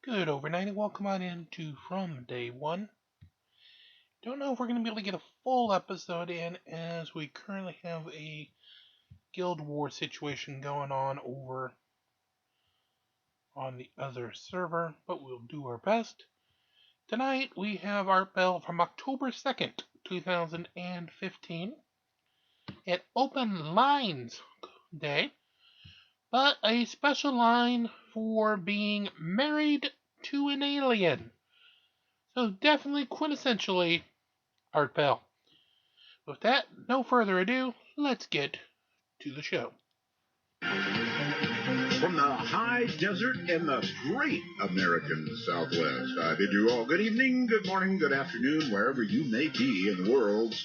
Good overnight and welcome on into From Day One. Don't know if we're going to be able to get a full episode in as we currently have a guild war situation going on over on the other server, but we'll do our best. Tonight we have Art Bell from October 2nd, 2015. It Open Lines Day, but a special line for being married to an alien. So definitely quintessentially Art Bell. With that, no further ado, let's get to the show. From the high desert in the great American Southwest, I bid you all good evening, good morning, good afternoon, wherever you may be in the world's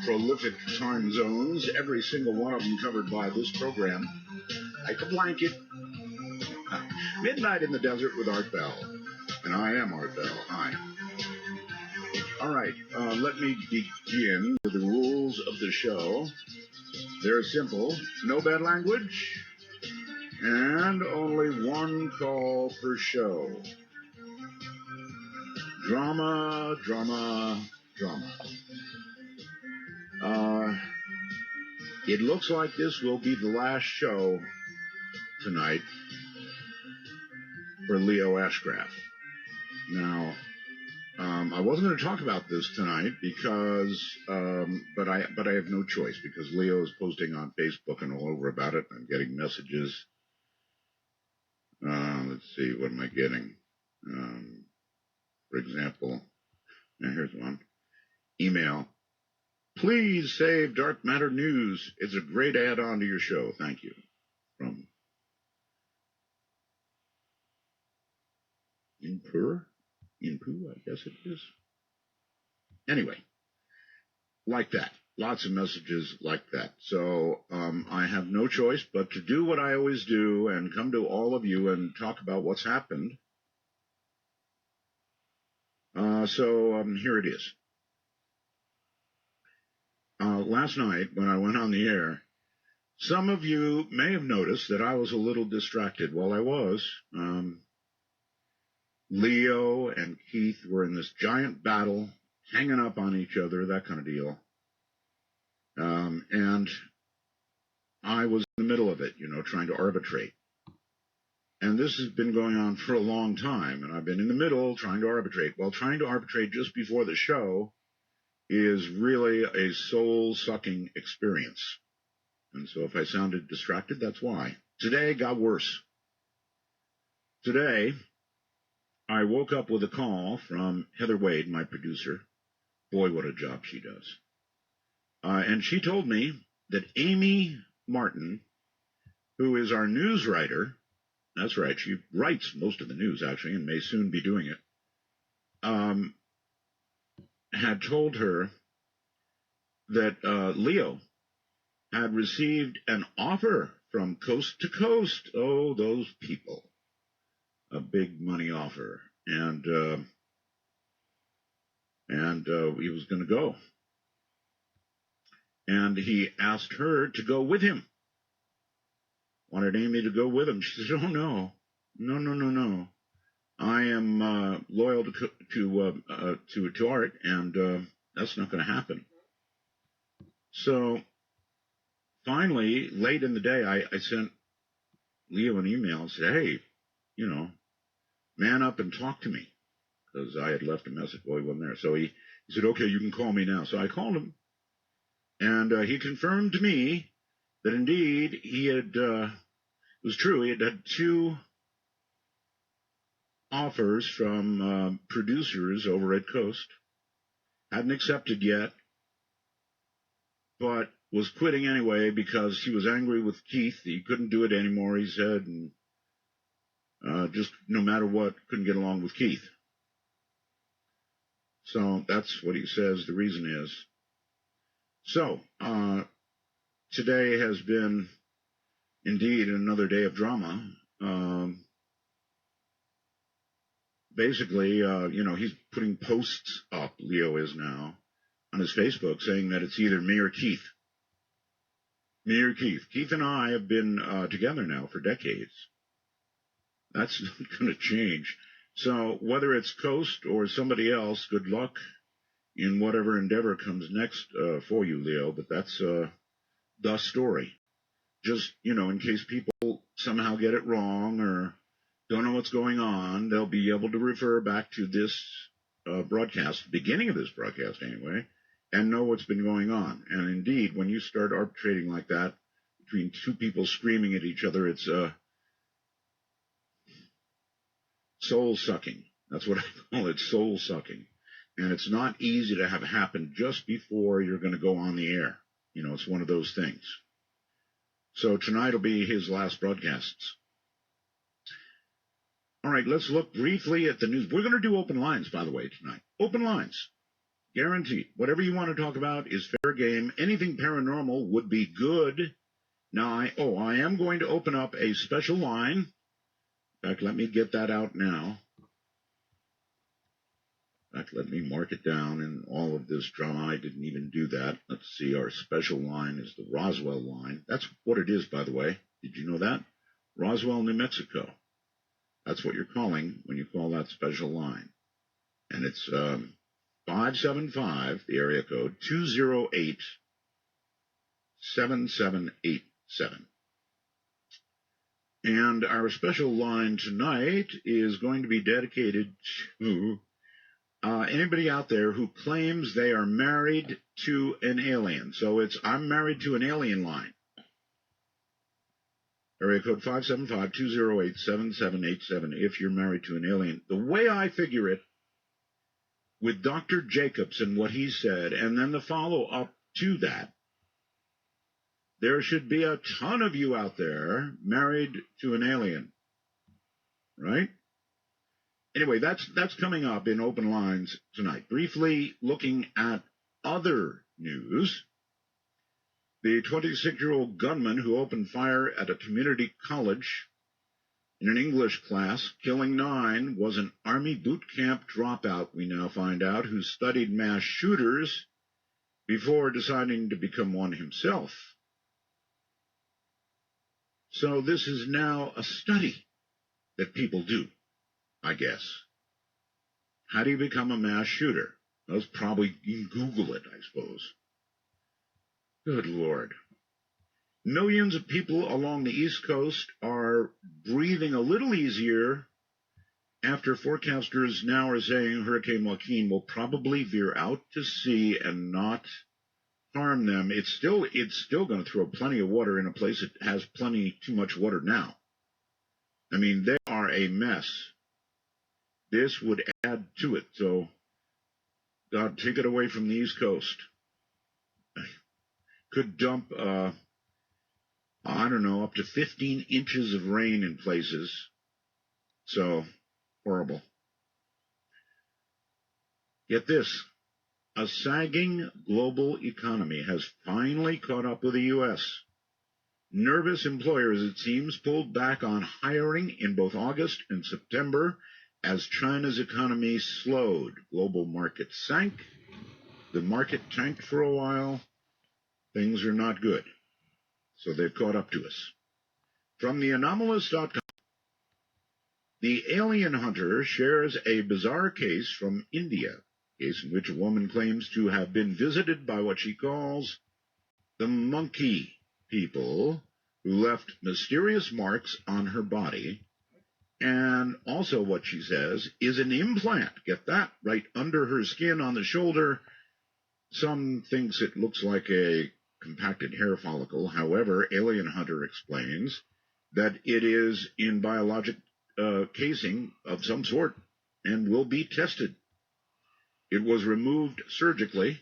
prolific time zones, every single one of them covered by this program, like a blanket. Midnight in the Desert with Art Bell. And I am Art Bell. Hi. All right, let me begin with the rules of the show. They're simple. No bad language. And only one call per show. Drama, drama, drama. It looks like this will be the last show tonight for Leo Ashcraft. Now, I wasn't going to talk about this tonight because, but I have no choice because Leo is posting on Facebook and all over about it. I'm getting messages. Let's see, what am I getting? For example, now here's one. Email. Please save Dark Matter News. It's a great add-on to your show. Thank you. From Inpu, I guess it is. Anyway, like that. Lots of messages like that. So I have no choice but to do what I always do and come to all of you and talk about what's happened. So here it is. Last night when I went on the air, some of you may have noticed that I was a little distracted while I was. Leo and Keith were in this giant battle, hanging up on each other, that kind of deal. And I was in the middle of it, trying to arbitrate. And this has been going on for a long time, and I've been in the middle trying to arbitrate. Well, trying to arbitrate just before the show is really a soul-sucking experience. And so if I sounded distracted, that's why. Today got worse. Today, I woke up with a call from Heather Wade, my producer. Boy, what a job she does. And she told me that Amy Martin, who is our news writer, that's right, she writes most of the news, actually, and may soon be doing it, had told her that Leo had received an offer from Coast to Coast. Oh, those people. A big money offer. And he was going to go. And he asked her to go with him. Wanted Amy to go with him. She said, oh, no. No. I am loyal to Art, and that's not going to happen. So finally, late in the day, I sent Leo an email and said, hey, man up and talk to me. Because I had left a message. Well, he wasn't there. So he said, okay, you can call me now. So I called him. And he confirmed to me that indeed he had, it was true, he had two offers from producers over at Coast. Hadn't accepted yet, but was quitting anyway because he was angry with Keith. He couldn't do it anymore, he said, and just no matter what, couldn't get along with Keith. So that's what he says the reason is. So, today has been indeed another day of drama. Basically, he's putting posts up, Leo is now, on his Facebook saying that it's either me or Keith. Me or Keith. Keith and I have been together now for decades. That's not going to change. So whether it's Coast or somebody else, good luck in whatever endeavor comes next for you, Leo. But that's the story. Just, in case people somehow get it wrong or don't know what's going on, they'll be able to refer back to this broadcast, beginning of this broadcast anyway, and know what's been going on. And indeed, when you start arbitrating like that between two people screaming at each other, it's soul-sucking. That's what I call it, soul-sucking. And it's not easy to have happen just before you're going to go on the air. It's one of those things. So tonight will be his last broadcasts. All right, let's look briefly at the news. We're going to do open lines, by the way, tonight. Open lines. Guaranteed. Whatever you want to talk about is fair game. Anything paranormal would be good. Now, I am going to open up a special line. In fact, let me get that out now. In fact, let me mark it down in all of this drama. I didn't even do that. Let's see, our special line is the Roswell line. That's what it is, by the way. Did you know that? Roswell, New Mexico. That's what you're calling when you call that special line. And it's 575, the area code, 208-7787. And our special line tonight is going to be dedicated to anybody out there who claims they are married to an alien. So it's I'm married to an alien line. Area code 575-208-7787 if you're married to an alien. The way I figure it, with Dr. Jacobs and what he said, and then the follow-up to that, there should be a ton of you out there married to an alien. Right? Anyway, that's coming up in open lines tonight. Briefly looking at other news. The 26-year-old gunman who opened fire at a community college in an English class, killing 9, was an Army boot camp dropout, we now find out, who studied mass shooters before deciding to become one himself. So this is now a study that people do, I guess. How do you become a mass shooter? Well, probably you can Google it, I suppose. Good Lord. Millions of people along the East Coast are breathing a little easier after forecasters now are saying Hurricane Joaquin will probably veer out to sea and not harm them. It's still going to throw plenty of water in a place that has plenty too much water now. I mean, they are a mess. This would add to it. So, God, take it away from the East Coast. Could dump, I don't know, up to 15 inches of rain in places. So, horrible. Get this. A sagging global economy has finally caught up with the U.S. Nervous employers, it seems, pulled back on hiring in both August and September as China's economy slowed. Global markets sank. The market tanked for a while. Things are not good. So they've caught up to us. From the anomalous.com, the alien hunter shares a bizarre case from India, a case in which a woman claims to have been visited by what she calls the monkey people, who left mysterious marks on her body, and also what she says is an implant, get that, right under her skin on the shoulder. Some thinks it looks like a compacted hair follicle. However, Alien Hunter explains that it is in biologic casing of some sort and will be tested. It was removed surgically,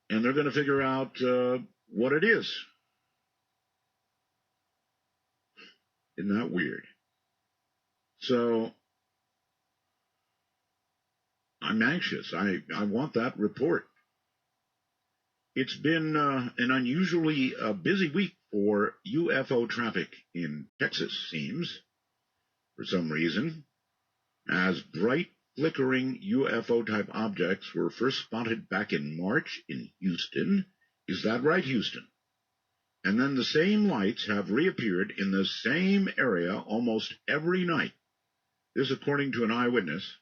and they're going to figure out what it is. Isn't that weird? So I'm anxious. I want that report. It's been an unusually busy week for UFO traffic in Texas, seems, for some reason, as bright, flickering UFO-type objects were first spotted back in March in Houston. Is that right, Houston? And then the same lights have reappeared in the same area almost every night. This according to an eyewitness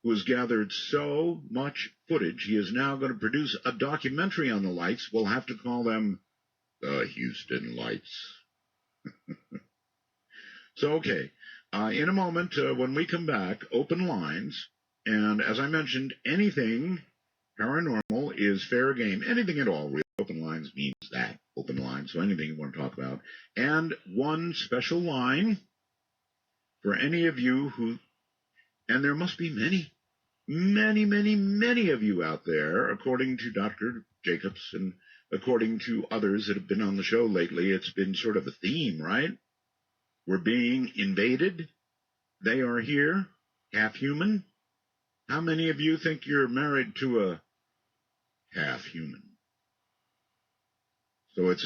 who has gathered so much footage, he is now going to produce a documentary on the lights. We'll have to call them the Houston Lights. So, okay, in a moment, when we come back, open lines. And as I mentioned, anything paranormal is fair game. Anything at all. Open lines means that. Open lines, so anything you want to talk about. And one special line for any of you who, and there must be many of you out there, according to Dr. Jacobs and according to others that have been on the show lately. It's been sort of a theme, right? We're being invaded. They are here, half human. How many of you think you're married to a half human? So it's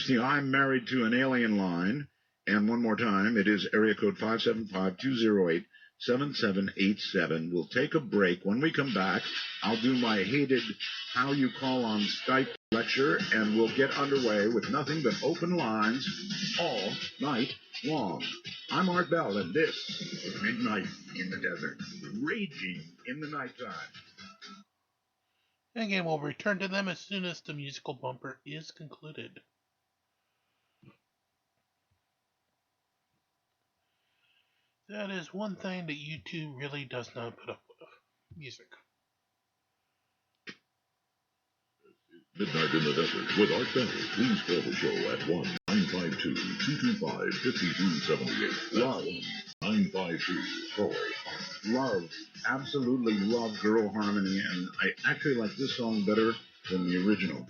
the I'm married to an alien line. And one more time, it is area code 575-208-7787. We'll take a break. When we come back, I'll do my hated how you call on Skype lecture, and we'll get underway with nothing but open lines all night long. I'm Art Bell, and this is Midnight in the Desert, raging in the nighttime. Again, we'll return to them as soon as the musical bumper is concluded. That is one thing that YouTube really does not put up with. Music. Midnight in the Desert with Art Bell. Please call the show at 1-952-225-5278. Love. 952. Love. Absolutely love Girl Harmony, and I actually like this song better than the original.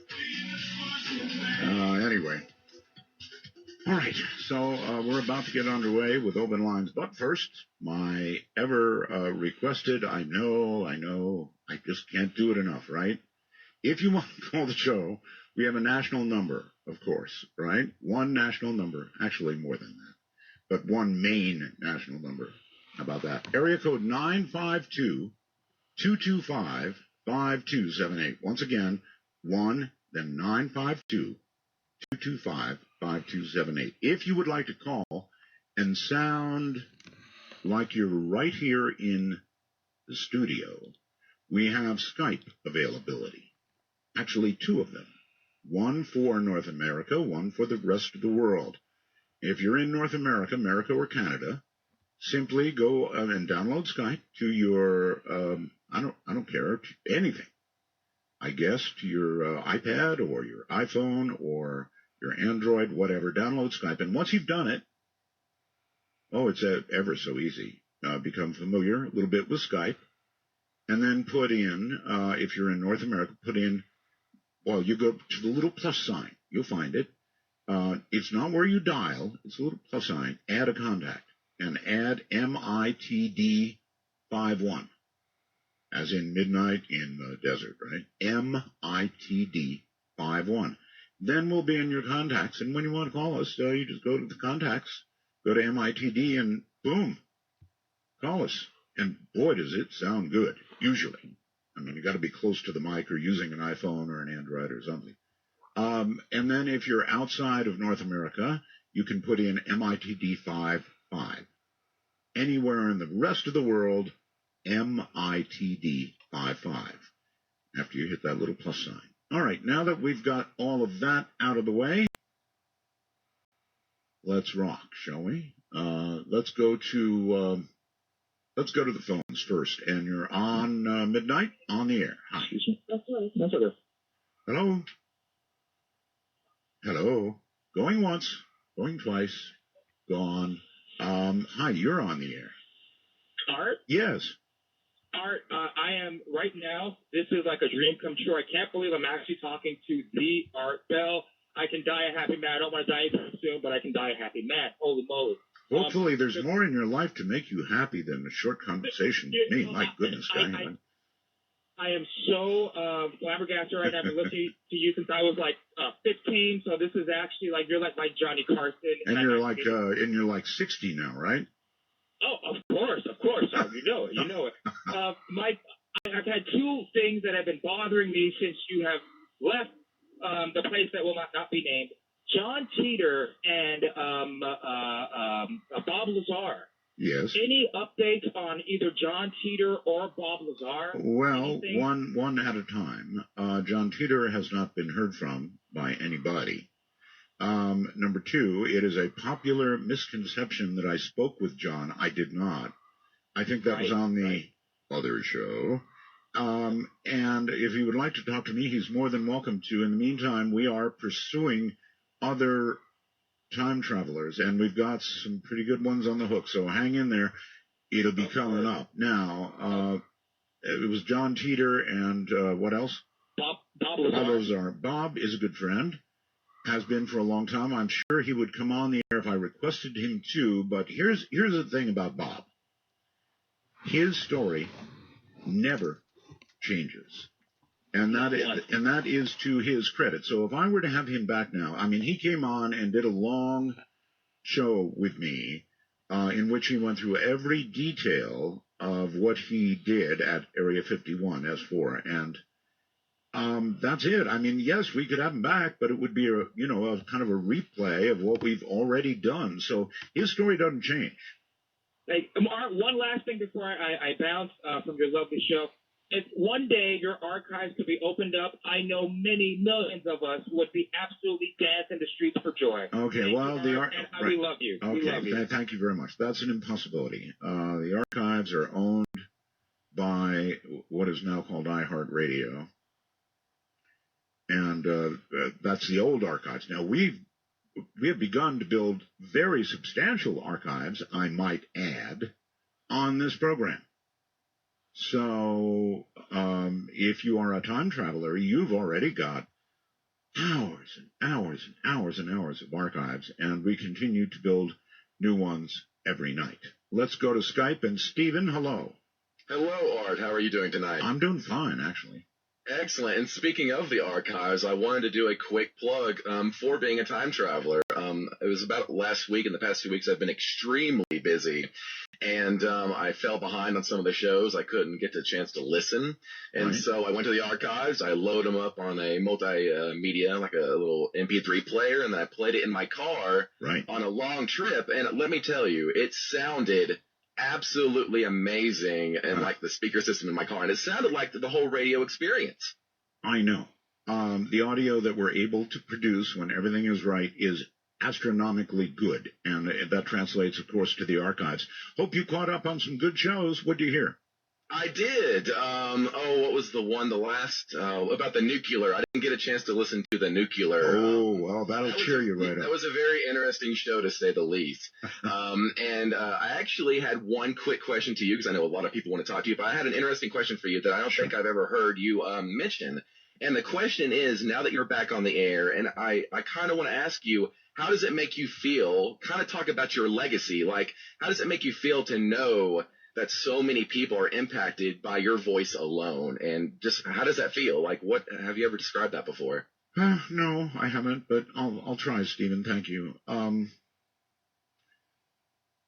Anyway. All right, so we're about to get underway with open lines, but first, my ever requested, I know, I just can't do it enough, right? If you want to call the show, we have a national number, of course, right? One national number, actually more than that, but one main national number. How about that? Area code 952-225-5278. Once again, 1, then 952-225-5278. If you would like to call and sound like you're right here in the studio, we have Skype availability. Actually, 2 of them. One for North America, one for the rest of the world. If you're in North America, or Canada, simply go and download Skype to your, I don't care, anything. I guess to your iPad or your iPhone or your Android, whatever. Download Skype. And once you've done it, it's ever so easy. Become familiar a little bit with Skype. And then put in, if you're in North America, put in, you go to the little plus sign. You'll find it. It's not where you dial. It's a little plus sign. Add a contact. And add MITD 51. As in midnight in the desert, right? MITD 51. Then we'll be in your contacts. And when you want to call us, you just go to the contacts, go to MITD, and boom, call us. And boy, does it sound good, usually. I mean, you got to be close to the mic or using an iPhone or an Android or something. And then if you're outside of North America, you can put in MITD 55. Anywhere in the rest of the world, MITD 55. After you hit that little plus sign. All right, now that we've got all of that out of the way, let's rock, shall we? Let's go to the phones first. And you're on Midnight on the air. Hi. That's okay. Hello. Hello. Going once, going twice, gone. Hi, you're on the air. Art? Yes. Art, I am right now. This is like a dream come true. I can't believe I'm actually talking to the Art Bell. I can die a happy man. I don't want to die soon, but I can die a happy man. Holy moly. Hopefully there's more in your life to make you happy than a short conversation with me. My goodness, I am so flabbergasted right now. I've been listening to you since I was like 15, so this is actually like, you're like my Johnny Carson. And you're like 60 now, right? Oh, of course. You know it. I've had 2 things that have been bothering me since you have left the place that will not be named. John Teeter and Bob Lazar. Yes. Any updates on either John Teeter or Bob Lazar? Well, Anything? one at a time. John Teeter has not been heard from by anybody. Number two, it is a popular misconception that I spoke with John. I did not. I think that was on the other show. And if he would like to talk to me, he's more than welcome to. In the meantime, we are pursuing other time travelers, and we've got some pretty good ones on the hook. So hang in there. It'll be coming up. Now, it was John Teeter and what else? Bob Lazar. Bob is a good friend. Has been for a long time. I'm sure he would come on the air if I requested him to, but here's the thing about Bob. His story never changes. And that is to his credit. So if I were to have him back now, I mean, he came on and did a long show with me in which he went through every detail of what he did at Area 51 S4, and that's it. I mean, yes, we could have him back, but it would be a kind of a replay of what we've already done. So his story doesn't change. Hey, Mark, one last thing before I bounce from your lovely show. If one day your archives could be opened up, I know many millions of us would be absolutely dancing the streets for joy. Okay, well, we love you. Okay, we love you. Thank you very much. That's an impossibility. The archives are owned by what is now called iHeartRadio, and that's the old archives. Now we have begun to build very substantial archives, I might add, on this program. So if you are a time traveler, you've already got hours and hours and hours and hours of archives, and we continue to build new ones every night. Let's go to Skype, and Stephen, hello. Hello, Art. How are you doing tonight? I'm doing fine, actually. Excellent. And speaking of the archives, I wanted to do a quick plug for being a time traveler. It was about last week. In the past 2 weeks, I've been extremely busy, and I fell behind on some of the shows. I couldn't get the chance to listen, and so I went to the archives. I loaded them up on a multimedia, like a little MP3 player, and then I played it in my car on a long trip. And let me tell you, it sounded absolutely amazing, and like the speaker system in my car, and it sounded like the whole radio experience. I know. The audio that we're able to produce when everything is right is astronomically good, and that translates, of course, to the archives. Hope you caught up on some good shows. What did you hear? I did. What was the one, the last, about the nuclear? I didn't get a chance to listen to the nuclear. Oh, well, that'll cheer you right up. That was a very interesting show, to say the least. And I actually had one quick question to you, because I know a lot of people want to talk to you, but I had an interesting question for you that I don't think I've ever heard you mention. And the question is, now that you're back on the air, and I kind of want to ask you, how does it make you feel? Kind of talk about your legacy. Like, how does it make you feel to know that so many people are impacted by your voice alone? And just how does that feel? Like, what have you ever described that before? No, I haven't, but I'll try, Stephen. Thank you.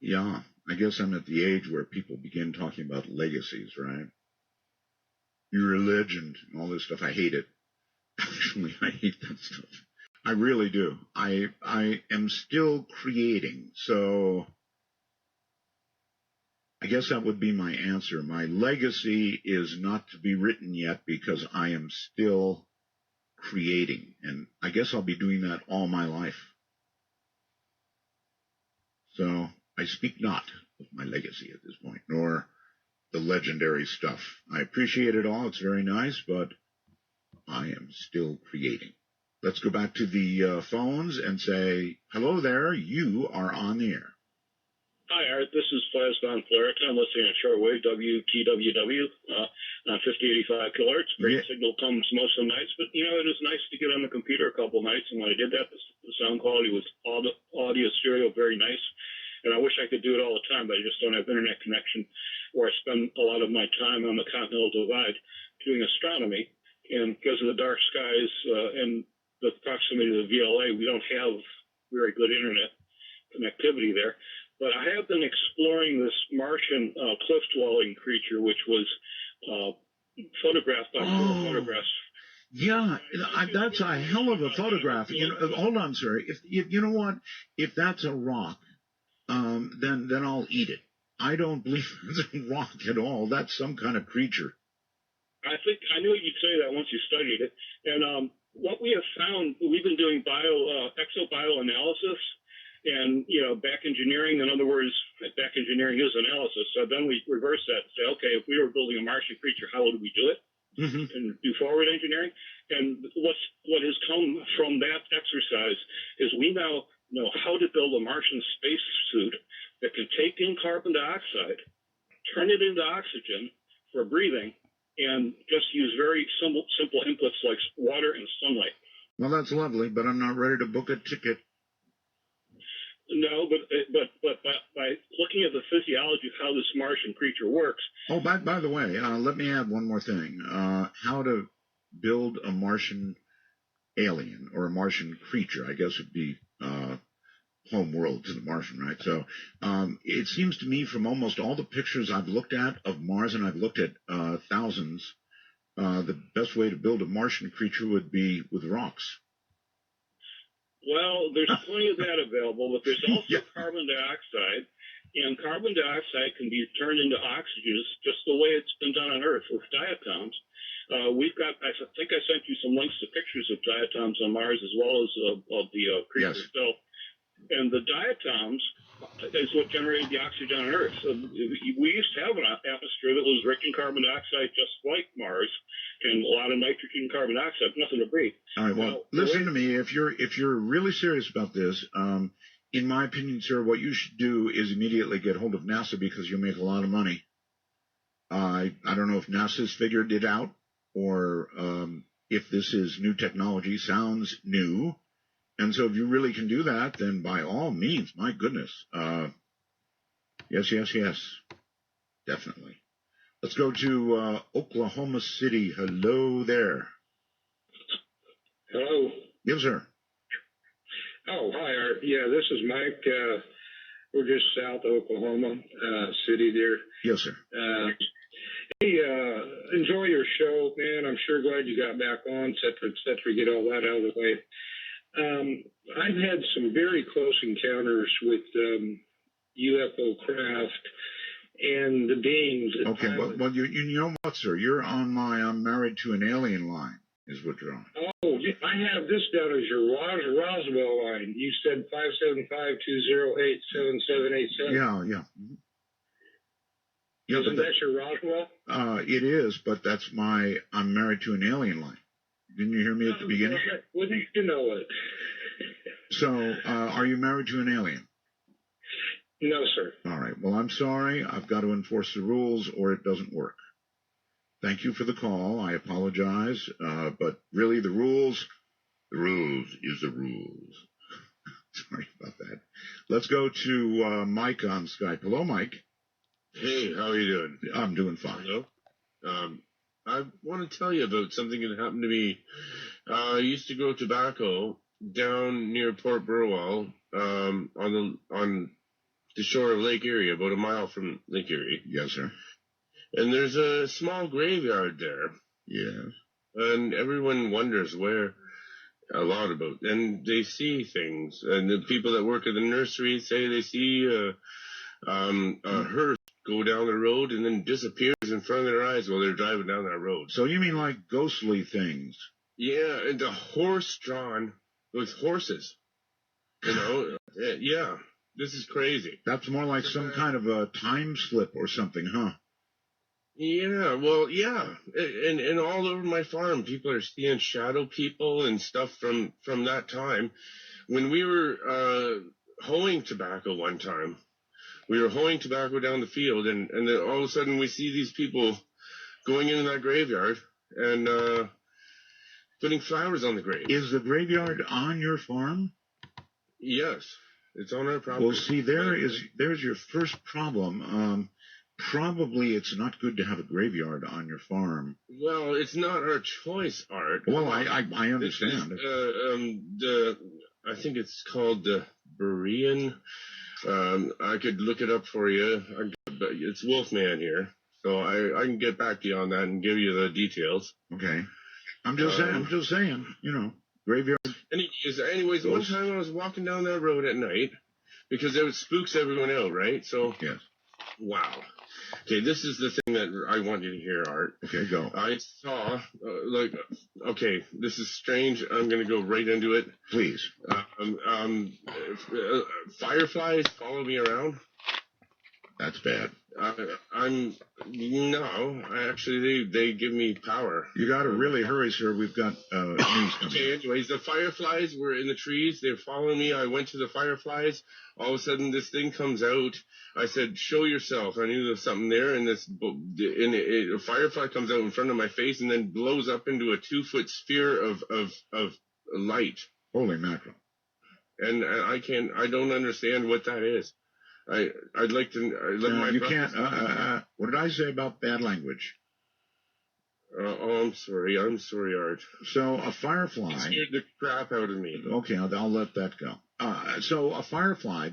Yeah, I guess I'm at the age where people begin talking about legacies, right? You're a legend and all this stuff. I hate it. Actually, I hate that stuff. I really do. I am still creating, so I guess that would be my answer. My legacy is not to be written yet because I am still creating, and I guess I'll be doing that all my life. So I speak not of my legacy at this point, nor the legendary stuff. I appreciate it all. It's very nice, but I am still creating. Let's go back to the phones and say, hello there, you are on the air. Hi, Art. This is Flasdon Flerick. I'm listening on shortwave WTWW on 5085 kilohertz. Great signal comes most of the nights, but, it is nice to get on the computer a couple nights, and when I did that, the sound quality was audio stereo, very nice, and I wish I could do it all the time, but I just don't have internet connection where I spend a lot of my time on the Continental Divide doing astronomy, and because of the dark skies and the proximity to the VLA, we don't have very good internet connectivity there. But I have been exploring this Martian cliff-dwelling creature, which was photographed by four photographs Yeah, that's a hell of a photograph. Hold on, sir. If you know what, if that's a rock, then I'll eat it. I don't believe it's a rock at all. That's some kind of creature. I knew you'd say that once you studied it. And what we have found, we've been doing exobioanalysis and, back engineering. In other words, back engineering is analysis. So then we reverse that and say, okay, if we were building a Martian creature, how would we do it? Mm-hmm. And do forward engineering. And what has come from that exercise is we now know how to build a Martian spacesuit that can take in carbon dioxide, turn it into oxygen for breathing, and just use very simple inputs like water and sunlight. Well, that's lovely, but I'm not ready to book a ticket. No, but by looking at the physiology of how this Martian creature works. Oh, by the way, let me add one more thing. How to build a Martian alien or a Martian creature, I guess would be home world to the Martian, right? So it seems to me from almost all the pictures I've looked at of Mars, and I've looked at thousands, the best way to build a Martian creature would be with rocks. Well, there's plenty of that available, but there's also carbon dioxide, and carbon dioxide can be turned into oxygen just the way it's been done on Earth with diatoms. We've got, I think I sent you some links to pictures of diatoms on Mars as well as of the creature itself. And the diatoms is what generated the oxygen on Earth. So we used to have an atmosphere that was rich in carbon dioxide, just like Mars, and a lot of nitrogen and carbon dioxide, nothing to breathe. All right. Well, listen to me. If you're really serious about this, in my opinion, sir, what you should do is immediately get hold of NASA because you'll make a lot of money. I don't know if NASA's figured it out or if this is new technology. Sounds new. And so if you really can do that, then by all means, my goodness. Yes. Definitely. Let's go to Oklahoma City. Hello there. Hello. Yes, sir. Oh, hi, Art. Yeah, this is Mike. We're just south of Oklahoma City there. Yes, sir. Hey, enjoy your show, man. I'm sure glad you got back on, et cetera, get all that out of the way. I've had some very close encounters with UFO craft and the beings. Okay, well, you know what, sir? You're on my I'm married to an alien line, is what you're on. Oh, I have this down as your Roswell line. You said 575-208-7787. Yeah. Mm-hmm. Yeah, Isn't that your Roswell? It is, but that's my I'm married to an alien line. Didn't you hear me at the beginning? Wouldn't you know it? So, are you married to an alien? No, sir. All right. Well, I'm sorry. I've got to enforce the rules or it doesn't work. Thank you for the call. I apologize. But really, the rules is the rules. Sorry about that. Let's go to Mike on Skype. Hello, Mike. Hey, how are you doing? I'm doing fine. Hello. I want to tell you about something that happened to me. I used to grow tobacco down near Port Burwell, on the shore of Lake Erie, about a mile from Lake Erie. Yes, sir. And there's a small graveyard there. Yes. And everyone wonders where a lot about. And they see things. And the people that work at the nursery say they see a hearse go down the road and then disappears in front of their eyes while they're driving down that road. So you mean like ghostly things? Yeah, and a horse drawn with horses. You know? Yeah, this is crazy. That's more like some kind of a time slip or something, huh? Yeah, well, yeah. And all over my farm, people are seeing shadow people and stuff from that time. When we were hoeing tobacco one time, we were hoeing tobacco down the field, and then all of a sudden we see these people going into that graveyard and putting flowers on the grave. Is the graveyard on your farm? Yes, it's on our property. Well, see, there's your first problem. Probably it's not good to have a graveyard on your farm. Well, it's not our choice, Art. Well, I understand. I think it's called the Berean. I could look it up for you. It's Wolfman here, so I can get back to you on that and give you the details. Okay. I'm just saying, graveyard. Anyways, one time I was walking down that road at night because it spooks everyone out, right? So, yes. Wow. Okay, this is the thing that I want you to hear, Art. Okay, go. I saw, okay, this is strange. I'm going to go right into it. Please. Fireflies follow me around. That's bad. Actually, they give me power. You got to really hurry, sir. We've got news coming. Okay, anyways, the fireflies were in the trees. They're following me. I went to the fireflies. All of a sudden, this thing comes out. I said, "Show yourself." I knew there was something there, and a firefly comes out in front of my face and then blows up into a 2-foot sphere of light. Holy mackerel! And I don't understand what that is. I'd like to. You can't. What did I say about bad language? I'm sorry, Art. So a firefly. It scared the crap out of me. Okay, I'll let that go. So a firefly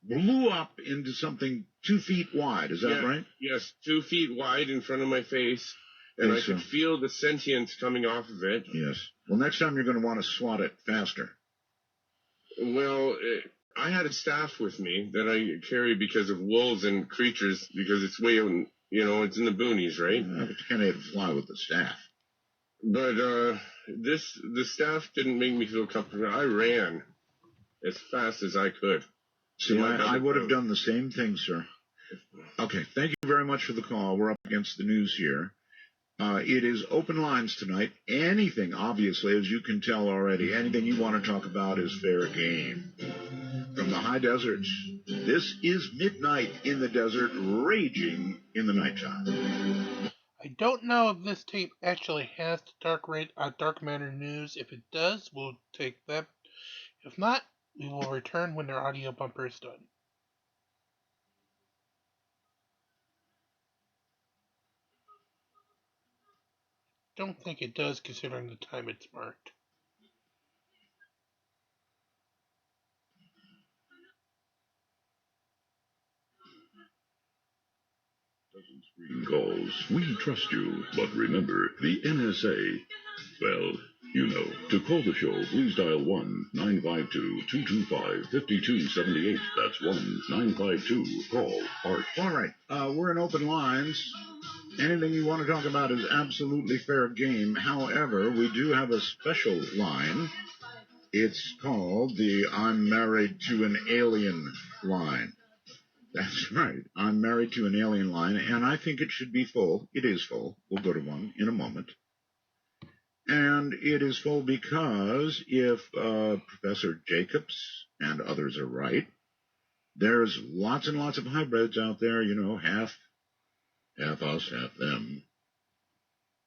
blew up into something 2 feet wide. Is that right? Yes, 2 feet wide in front of my face, and I could feel the sentience coming off of it. Yes. Well, next time you're going to want to swat it faster. Well, I had a staff with me that I carry because of wolves and creatures, because it's way out, it's in the boonies, right? But you can't even fly with the staff. But the staff didn't make me feel comfortable. I ran as fast as I could. See, I would have done the same thing, sir. Okay, thank you very much for the call. We're up against the news here. It is open lines tonight. Anything, obviously, as you can tell already, anything you want to talk about is fair game. From the high deserts, this is midnight in the desert, raging in the nighttime. I don't know if this tape actually has the dark matter news. If it does, we'll take that. If not, we will return when their audio bumper is done. Don't think it does, considering the time it's marked. Screen calls. We trust you, but remember, the NSA, well, to call the show, please dial 1-952-225-5278. That's 1-952-CALL ART. All right, we're in open lines. Anything you want to talk about is absolutely fair game. However, we do have a special line. It's called the I'm Married to an Alien line. That's right. I'm married to an alien line, and I think it should be full. It is full. We'll go to one in a moment. And it is full because if Professor Jacobs and others are right, there's lots and lots of hybrids out there, half us, half them.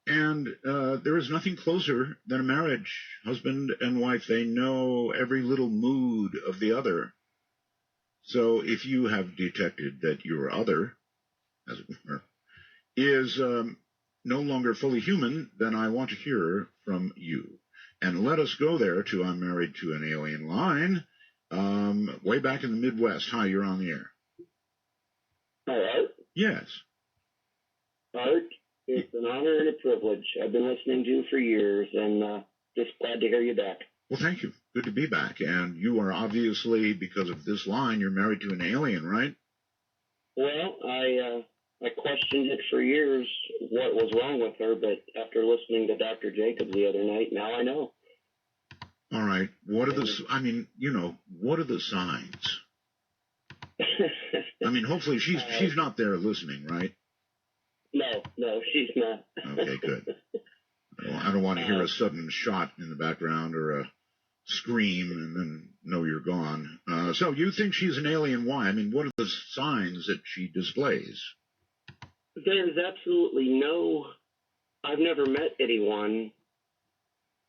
And there is nothing closer than a marriage. Husband and wife, they know every little mood of the other. So if you have detected that your other, as it were, is no longer fully human, then I want to hear from you. And let us go there to I'm Married to an Alien line, way back in the Midwest. Hi, you're on the air. Hello? Yes. Art, it's an honor and a privilege. I've been listening to you for years, and just glad to hear you back. Well, thank you. Good to be back. And you are obviously, because of this line, you're married to an alien, right? Well, I questioned it for years, what was wrong with her, but after listening to Dr. Jacobs the other night, now I know. All right. What are what are the signs? I mean, hopefully she's not there listening, right? No, she's not. Okay, good. I don't want to hear a sudden shot in the background or a scream and then know you're gone. So you think she's an alien? Why? I mean, what are the signs that she displays? There's absolutely I've never met anyone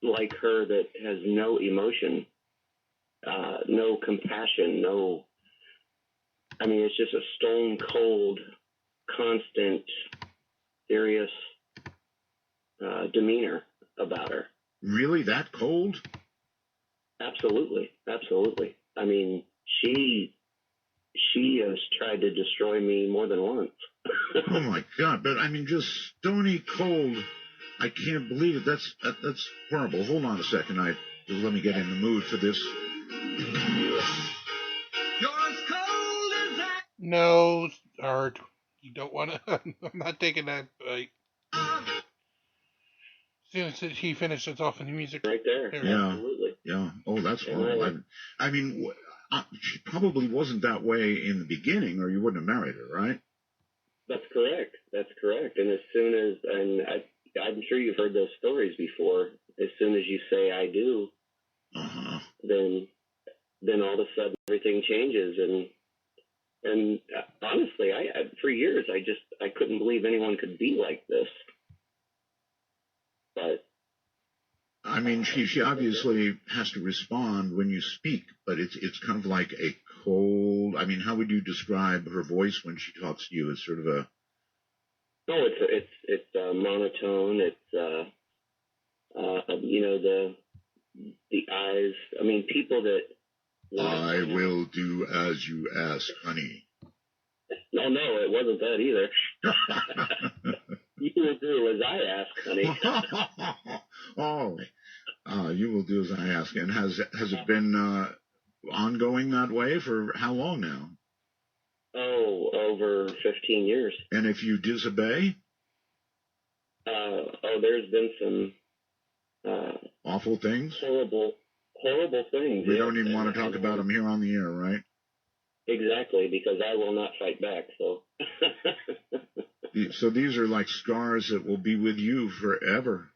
like her that has no emotion, no compassion, it's just a stone cold, constant, serious demeanor about her. Really? That cold? Absolutely. I mean, she has tried to destroy me more than once. Oh my God! But I mean, just stony cold I can't believe it. That's horrible. Hold on a second. Let me get in the mood for this. No, Art. You don't want to. I'm not taking that bite. As soon as he finishes off in the music. Right there. Yeah. Absolutely. Yeah. Oh, that's horrible. I mean, she probably wasn't that way in the beginning, or you wouldn't have married her, right? That's correct. That's correct. And as soon as, and I'm sure you've heard those stories before, as soon as you say I do, then all of a sudden everything changes. And honestly, for years, I couldn't believe anyone could be like this. But I mean, she obviously has to respond when you speak, but it's kind of like a cold. I mean, how would you describe her voice when she talks to you? It's sort of a. No, it's monotone. It's the eyes. I mean, people that. I will do as you ask, honey. No, it wasn't that either. You will do as I ask, honey. You will do as I ask. And has it been ongoing that way for how long now? Oh, over 15 years. And if you disobey? There's been some awful things? Horrible things. We don't even want to talk about them here on the air, right? Exactly, because I will not fight back, so. So these are like scars that will be with you forever.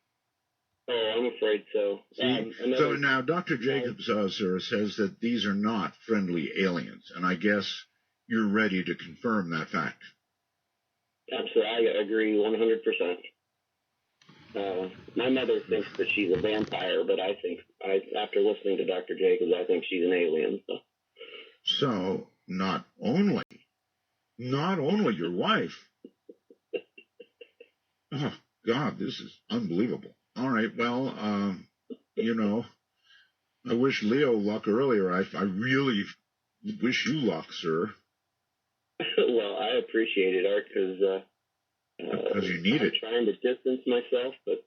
Oh, I'm afraid so. So now Dr. Jacobs, sir, says that these are not friendly aliens, and I guess you're ready to confirm that fact. Absolutely, I agree 100%. My mother thinks that she's a vampire, but after listening to Dr. Jacobs, I think she's an alien. So not only your wife. Oh, God, this is unbelievable. All right, well, I wish Leo luck earlier. I really wish you luck, sir. Well, I appreciate it, Art, because you need it. I'm trying to distance myself, but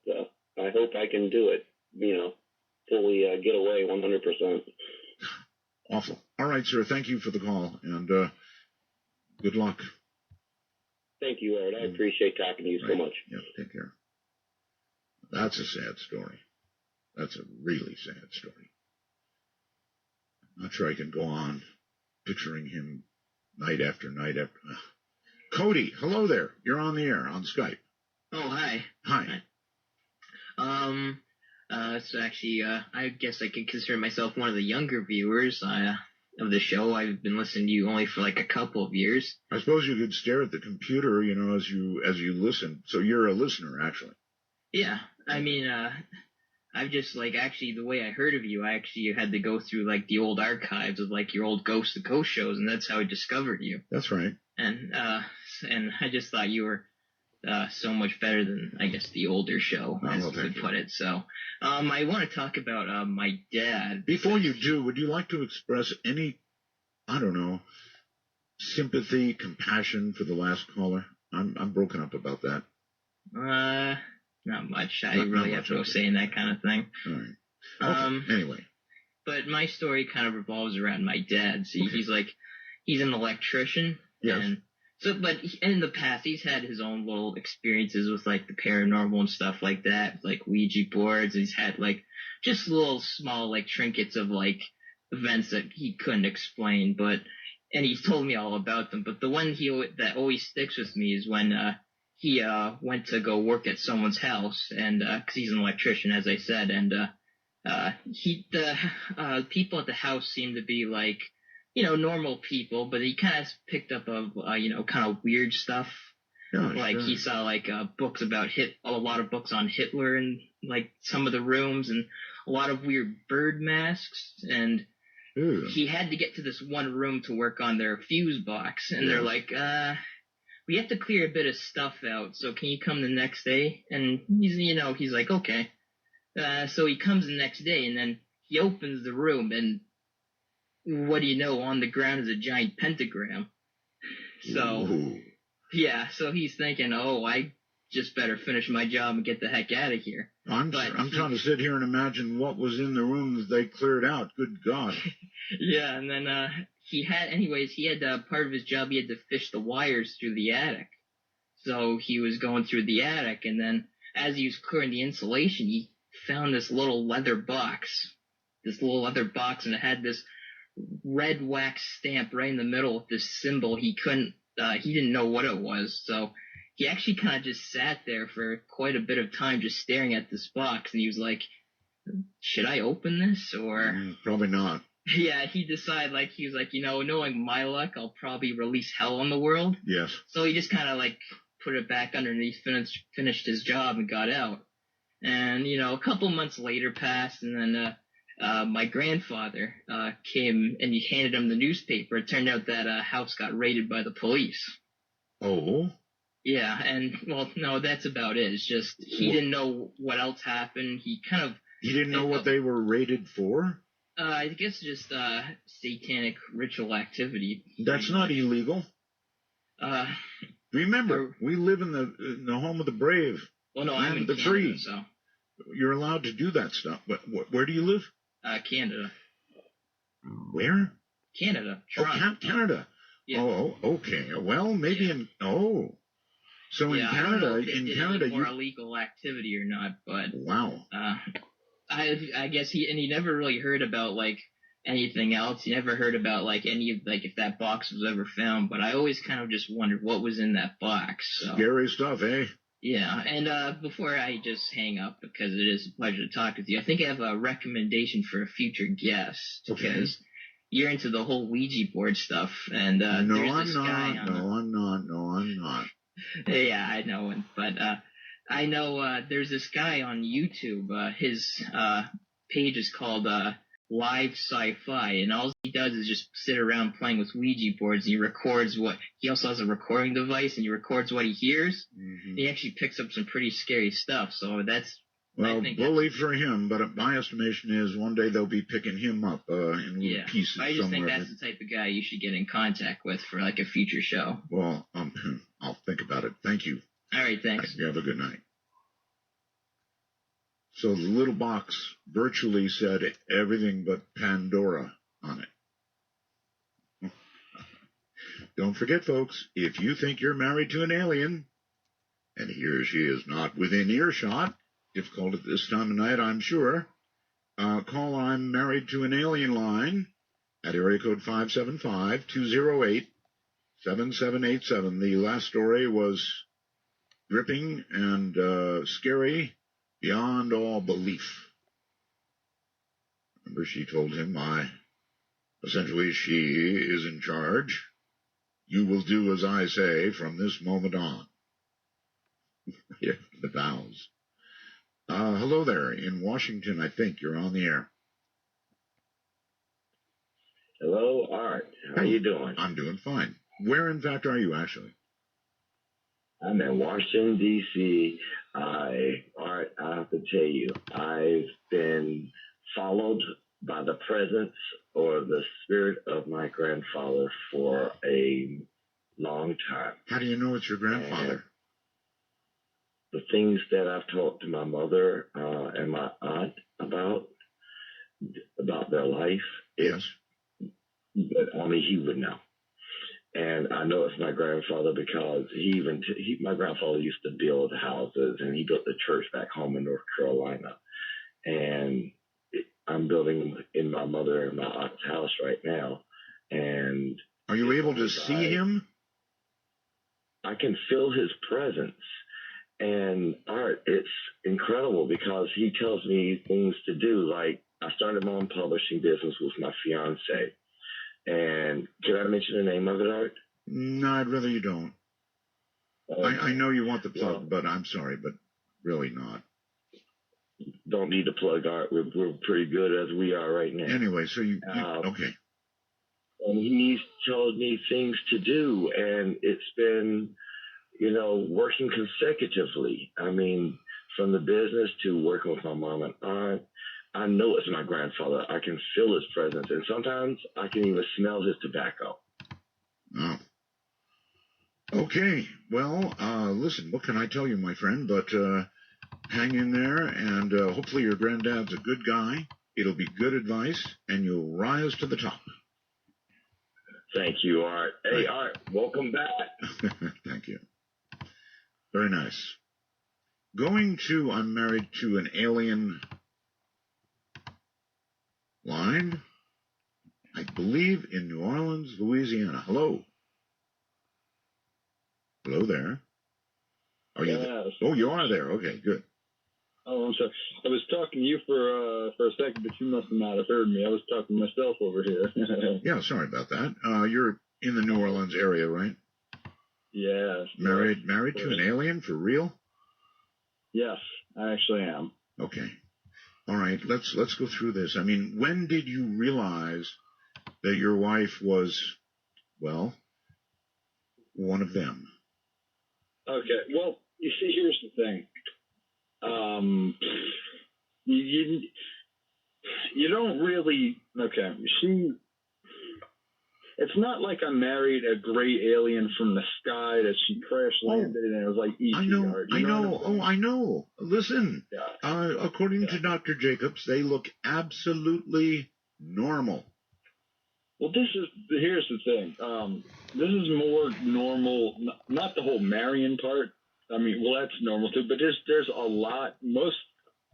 I hope I can do it, fully get away 100%. Awful. All right, sir, thank you for the call, and good luck. Thank you, Art. I appreciate talking to you so much. Yeah, take care. That's a sad story. That's a really sad story. I'm not sure I can go on picturing him night after night after. Cody, hello there. You're on the air on Skype. Oh, hi. Hi. So actually, I guess I could consider myself one of the younger viewers of the show. I've been listening to you only for like a couple of years. I suppose you could stare at the computer, as you listen. So you're a listener, actually. Yeah. I mean, I've just actually the way I heard of you, I actually had to go through the old archives of your old Ghost to Ghost shows, and that's how I discovered you. That's right. And I just thought you were so much better than, I guess, the older show, as you could put it. So I want to talk about my dad. Before you do, would you like to express any, sympathy, compassion for the last caller? I'm broken up about that. Not much. I really have no say in that kind of thing. All right. Okay. Anyway. But my story kind of revolves around my dad. See, he's an electrician. Yes. And but in the past, he's had his own little experiences with the paranormal and stuff like that, Ouija boards. He's had just little small trinkets of events that he couldn't explain. And he's told me all about them. But the one that always sticks with me is when he went to go work at someone's house, and because he's an electrician, as I said, and the people at the house seemed to be normal people, but he kind of picked up of kind of weird stuff. Yeah, sure. He saw books about a lot of books on Hitler in some of the rooms, and a lot of weird bird masks, and he had to get to this one room to work on their fuse box, and they're we have to clear a bit of stuff out, so can you come the next day? And he's like, okay. So he comes the next day, and then he opens the room, and what do you know? On the ground is a giant pentagram. So, yeah, so he's thinking, I just better finish my job and get the heck out of here. I'm trying to sit here and imagine what was in the room that they cleared out. Good God. Yeah, and then he had part of his job, he had to fish the wires through the attic. So he was going through the attic, and then as he was clearing the insulation, he found this little leather box. And it had this red wax stamp right in the middle with this symbol. He didn't know what it was, so he actually kind of just sat there for quite a bit of time just staring at this box, and he was like, should I open this, or... Probably not. Yeah, he decided, he was like, knowing my luck, I'll probably release hell on the world. Yes. So he just kind of, put it back underneath, finished his job, and got out. And, a couple months later passed, and then my grandfather came, and he handed him the newspaper. It turned out that house got raided by the police. Oh? Yeah, and, well, no, that's about it. It's just he didn't know what else happened. He didn't know what they were raided for? I guess just satanic ritual activity. That's not illegal. Remember, we live in the home of the brave. Well, no, land I'm in of the Canada, free. so. You're allowed to do that stuff. But where do you live? Canada. Where? Canada. Toronto. Oh, Canada. Yeah. Oh, okay. Well, maybe in... Oh. So in Canada... I don't know if they did any more illegal activity or not, but... Wow. I guess he never really heard about, anything else. He never heard about, any of, if that box was ever found, but I always kind of just wondered what was in that box. So. Scary stuff, eh? Yeah, and before I just hang up, because it is a pleasure to talk with you, I think I have a recommendation for a future guest. Okay. Because you're into the whole Ouija board stuff, and there's this guy on... No, I'm not. Yeah, I know, but I know there's this guy on YouTube. His page is called Live Sci-Fi, and all he does is just sit around playing with Ouija boards. And he records he also has a recording device, and he records what he hears. Mm-hmm. He actually picks up some pretty scary stuff. So that's... Well, bully for him, but my estimation is one day they'll be picking him up in little pieces somewhere. I just think that's the type of guy you should get in contact with for a future show. Well, I'll think about it. Thank you. All right, thanks. You have a good night. So the little box virtually said everything but Pandora on it. Don't forget, folks, if you think you're married to an alien, and he or she is not within earshot, difficult at this time of night, I'm sure, call I'm Married to an Alien line at area code 575-208-7787. The last story was gripping and scary beyond all belief. Remember, she told him, essentially, she is in charge. You will do as I say from this moment on. Yeah, the vows. Hello there, in Washington, I think. You're on the air. Hello, Art. How you doing? I'm doing fine. Where, in fact, are you, actually? I'm in Washington, D.C. Art, I have to tell you, I've been followed by the presence or the spirit of my grandfather for a long time. How do you know it's your grandfather? The things that I've talked to my mother and my aunt about their life, yes, but only he would know. And I know it's my grandfather because my grandfather used to build houses, and he built the church back home in North Carolina. And I'm building in my mother and my aunt's house right now. And are you able to see him? I can feel his presence. And Art, it's incredible because he tells me things to do. Like, I started my own publishing business with my fiance. And can I mention the name of it, Art? No, I'd rather you don't. I know you want the plug, but I'm sorry, but really not. Don't need to plug, Art. We're pretty good as we are right now. Anyway, so you okay. And he's told me things to do, and it's been, working consecutively. I mean, from the business to working with my mom and aunt. I know it's my grandfather. I can feel his presence, and sometimes I can even smell his tobacco. Oh. Okay, well, listen, what can I tell you, my friend, but hang in there, and hopefully your granddad's a good guy. It'll be good advice, and you'll rise to the top. Thank you, Art. Hey, Art, welcome back. Thank you. Very nice. I'm married to an alien line, I believe in New Orleans, Louisiana. Hello. Hello there. Are you there? Oh, you are there. Okay, good. Oh, I'm sorry. I was talking to you for a second, but you must not have heard me. I was talking to myself over here. Yeah, sorry about that. You're in the New Orleans area, right? Yes. Married to an alien for real? Yes, I actually am. Okay. All right, let's go through this. I mean, when did you realize that your wife was, well, one of them? Okay. Well, you see, here's the thing. You don't really. Okay. It's not like I married a great alien from the sky that she crash landed and it was like easy. I know. Listen, according to Dr. Jacobs, they look absolutely normal. Well, here's the thing. This is more normal, not the whole marrying part. I mean, well, that's normal too, but there's a lot.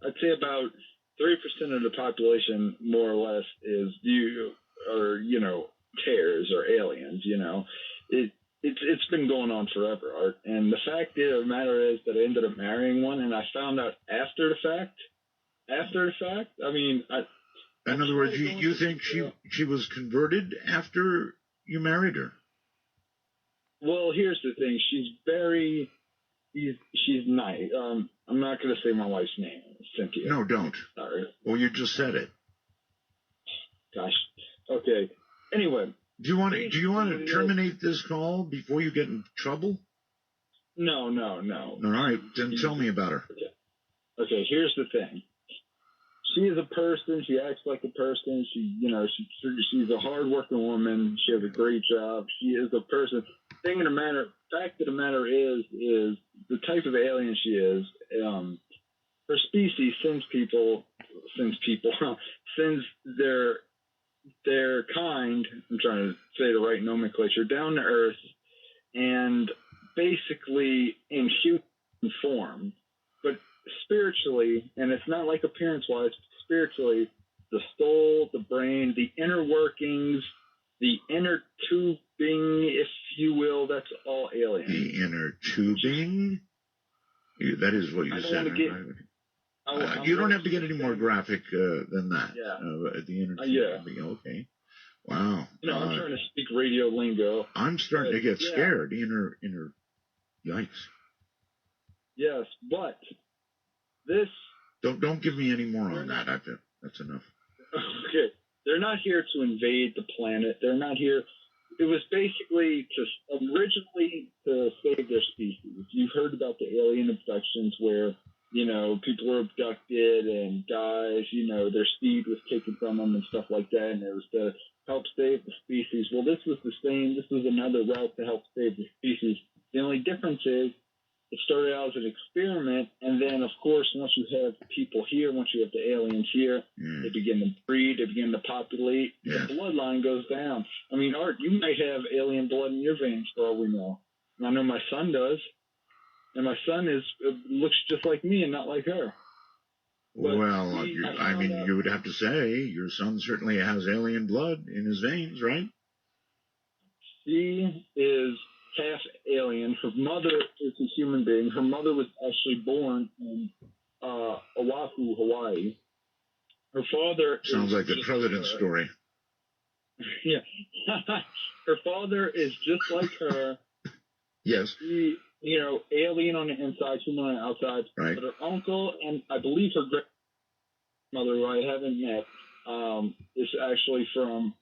I'd say about 3% of the population, more or less, is tears or aliens. It's been going on forever, Art. And the fact of the matter is that I ended up marrying one, and I found out after the fact. I mean, in other words, you think she was converted after you married her? Well, here's the thing. She's nice. I'm not going to say my wife's name, Cynthia. No, don't. Sorry. Well, you just said it. Gosh. Okay. Anyway. Do you want to terminate this call before you get in trouble? No. All right, then tell me about her. Okay, here's the thing. She is a person. She acts like a person. She's a hard-working woman. She has a great job. She is a person. Fact of the matter is the type of alien she is. Her species sends their kind. I'm trying to say the right nomenclature. Down to Earth, and basically in human form, but spiritually, and it's not like appearance-wise. Spiritually, the soul, the brain, the inner workings, the inner tubing, if you will, that's all alien. The inner tubing? That is what you said. You don't have to get any more graphic than that. Yeah. The inner tubing. Okay. Wow. I'm trying to speak radio lingo. I'm starting to get scared. Inner. Yikes. Yes, but this. Don't give me any more on that. That's enough. Okay. They're not here to invade the planet. They're not here. It was basically originally to save their species. You've heard about the alien abductions where, people were abducted and guys, their seed was taken from them and stuff like that. And it was to help save the species. Well, this was the same. This was another route to help save the species. The only difference is, it started out as an experiment, and then, of course, once you have people here, once you have the aliens here, they begin to breed, they begin to populate, the bloodline goes down. I mean, Art, you might have alien blood in your veins for all we know. And I know my son does, and my son looks just like me and not like her. But well, you would have to say your son certainly has alien blood in his veins, right? She is half alien. Her mother is a human being. Her mother was actually born in Oahu, Hawaii. Her father sounds like the president's story. Yeah. Her father is just like her. Yes. She, alien on the inside, human on the outside. Right. But her uncle and I believe her grandmother, who I haven't met, is actually from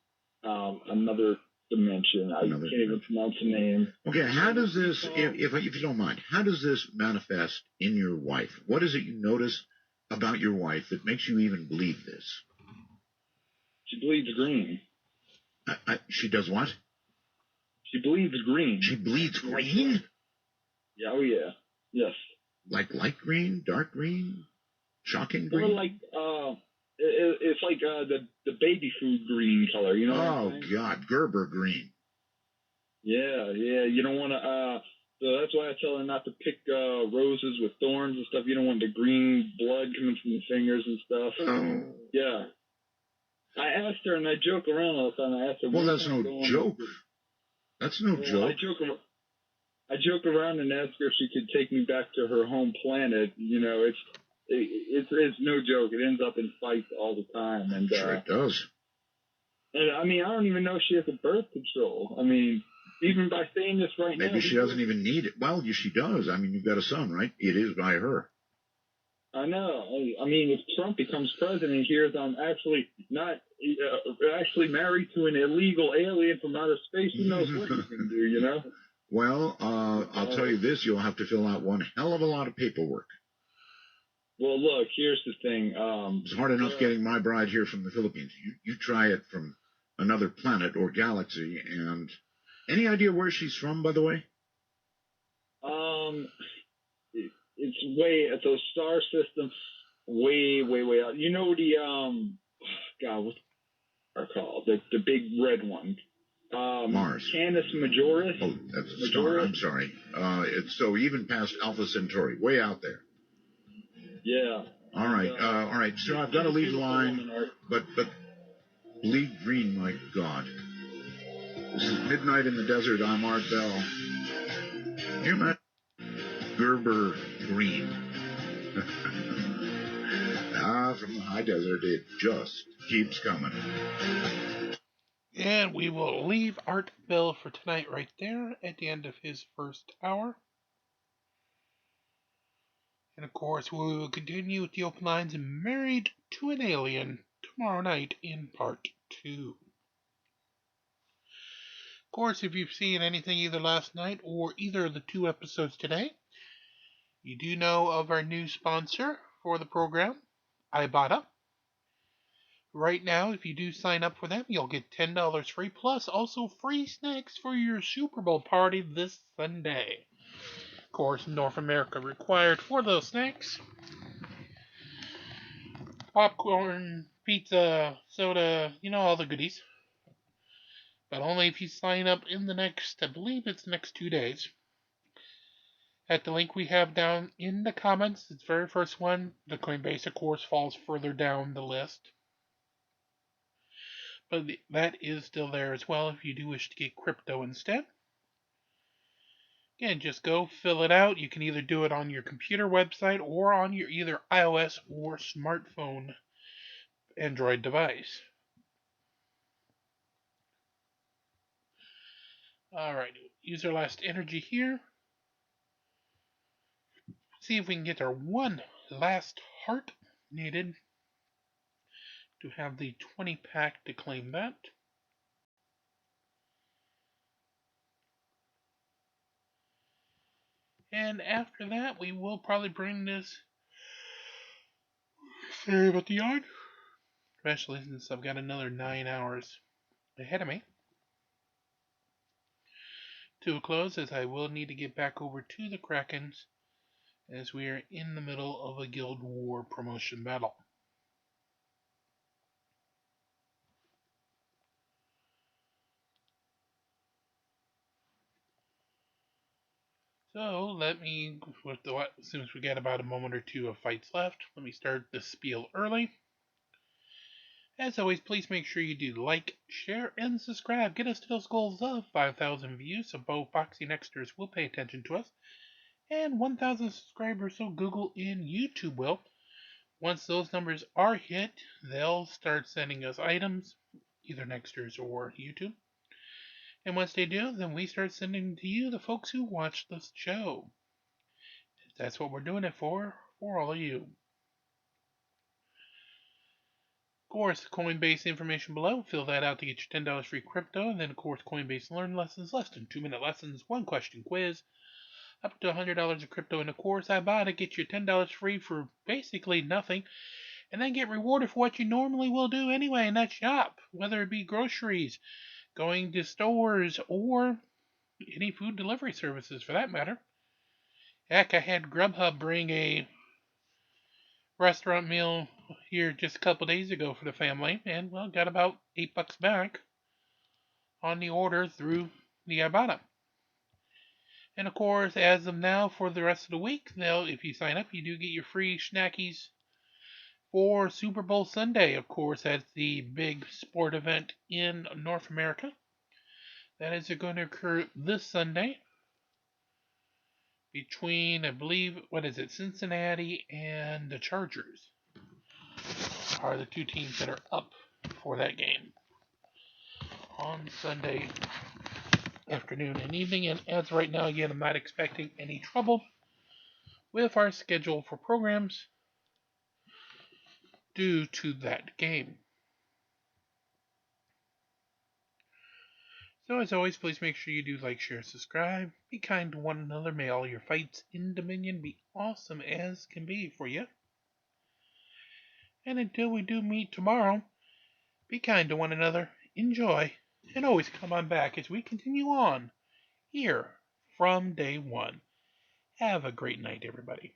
another dimension. I can't even pronounce the name. Okay, how does this, if you don't mind, how does this manifest in your wife? What is it you notice about your wife that makes you even believe this? She bleeds green. She does what? She bleeds green. She bleeds green? Yeah, oh yeah. Yes. Like light green, dark green, shocking Or green? like, it's like the baby food green color, you know what I'm saying? Oh, God, Gerber green. Yeah, you don't want to, so that's why I tell her not to pick roses with thorns and stuff. You don't want the green blood coming from the fingers and stuff. Oh. Yeah. I asked her, and I joke around all the time. I asked her, well, that's no joke. That's no joke. I joke around and ask her if she could take me back to her home planet. You know, it's no joke. It ends up in fights all the time. And sure it does. And I mean, I don't even know if she has a birth control. I mean, even by saying this right now. Maybe she doesn't even need it. Well, she does. I mean, you've got a son, right? It is by her. I know. I mean, if Trump becomes president, hears I'm actually not actually married to an illegal alien from outer space, who knows what he's going to do, you know? Well, I'll tell you this. You'll have to fill out one hell of a lot of paperwork. Well, look, here's the thing. It's hard enough getting my bride here from the Philippines. You try it from another planet or galaxy, and any idea where she's from, by the way? It's a star system way out. You know the God, what's it called? The big red one. Mars. Canis Majoris. Oh, that's a star. I'm sorry. It's so even past Alpha Centauri, way out there. Yeah. All right. So I've got to leave the line, but bleed green, my God. This is Midnight in the Desert. I'm Art Bell. You met Gerber green. From the high desert, it just keeps coming. And we will leave Art Bell for tonight right there at the end of his first hour. And of course, we will continue with the open lines and Married to an Alien tomorrow night in part 2. Of course, if you've seen anything either last night or either of the 2 episodes today, you do know of our new sponsor for the program, Ibotta. Right now, if you do sign up for them, you'll get $10 free, plus also free snacks for your Super Bowl party this Sunday. Of course, North America required for those snacks. Popcorn, pizza, soda, all the goodies. But only if you sign up in the next, I believe it's the next 2 days. At the link we have down in the comments, it's the very first one. The Coinbase, of course, falls further down the list. But that is still there as well if you do wish to get crypto instead. Again, just go fill it out. You can either do it on your computer website or on your either iOS or smartphone Android device. Alright, use our last energy here. See if we can get our one last heart needed to have the 20 pack to claim that. And after that, we will probably bring this. Sorry about the yawn. Especially since I've got another 9 hours ahead of me. To a close, as I will need to get back over to the Krakens as we are in the middle of a Guild War promotion battle. So let me, since we got about a moment or two of fights left, let me start the spiel early. As always, please make sure you do like, share, and subscribe. Get us to those goals of 5,000 views so both Foxy Nexters will pay attention to us. And 1,000 subscribers so Google and YouTube will. Once those numbers are hit, they'll start sending us items, either Nexters or YouTube. And once they do, then we start sending to you the folks who watch the show. That's what we're doing it for all of you. Of course, Coinbase information below. Fill that out to get your $10 free crypto. And then, of course, Coinbase Learn lessons, less than 2-minute lessons, 1-question quiz, up to $100 of crypto in the course. Ibotta get you $10 free for basically nothing. And then get rewarded for what you normally will do anyway, and that's shop. Whether it be groceries, going to stores, or any food delivery services for that matter. Heck, I had Grubhub bring a restaurant meal here just a couple days ago for the family, and well, got about $8 back on the order through the Ibotta. And of course, as of now, for the rest of the week, now if you sign up, you do get your free snackies for Super Bowl Sunday. Of course, that's the big sport event in North America. That is going to occur this Sunday between, I believe, Cincinnati and the Chargers are the two teams that are up for that game on Sunday afternoon and evening. And as of right now, again, I'm not expecting any trouble with our schedule for programs due to that game. So as always, please make sure you do like, share, subscribe. Be kind to one another. May all your fights in Dominion be awesome as can be for you. And until we do meet tomorrow, be kind to one another, enjoy, and always come on back as we continue on here from day one. Have a great night, everybody.